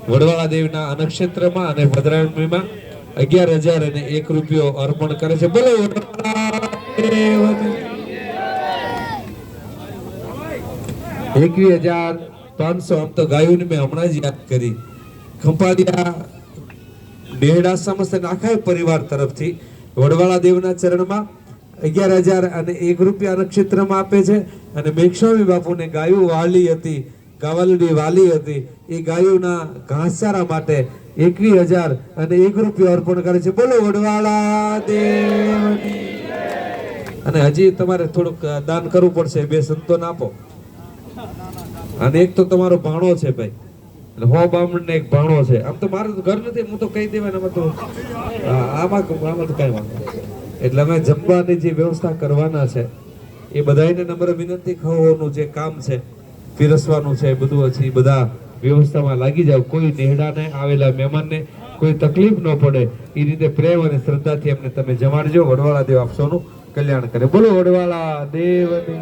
વડવાળા દેવના નક્ષત્રમાં અને પધરામણીમાં 11,001 રૂપિયો અર્પણ કરે છે. બોલો વડવાળા દેવની. 21,500 આમ તો ગાયોને મેં હમણાં જ યાદ કરી. ખંભાળિયા બેહડા સમસ્ત આખા પરિવાર તરફથી વડવાળા દેવના ચરણમાં 11,001 રૂપિયા નક્ષત્રમાં આપે છે. અને મેઘસ્વામી બાપુને ગાયો વાલી હતી, ગાવાલડી વાલી હતી, એ ગાયોના ઘાસચારા માટે 21,001 રૂપિયા અર્પણ કરે છે. બોલો વડવાળા દેવની. અને હજી તમારે થોડુંક દાન કરવું પડશે, 2 સંતોને આપો. અને એક તો તમારો ભાણો છે ભાઈ, એટલે 100 બામણ ને એક ભાણો છે. આમ તો મારું ઘર નથી, હું તો કહી દેવાય તો આમાં તો કઈ વાંધો. એટલે અમે જમવાની જે વ્યવસ્થા કરવાના છે એ બધાને નમ્ર વિનંતી, ખાવાનું જે કામ છે, પીરસવાનું છે, બધું હજી બધા વ્યવસ્થામાં લાગી જાવ. કોઈ નેહડાને આવેલા મહેમાનને કોઈ તકલીફ ન પડે એ રીતે પ્રેમ અને શ્રદ્ધાથી એમને તમે જમાડજો. વડવાળા દેવ આપ સૌનું કલ્યાણ કરે. બોલો વડવાળા દેવની.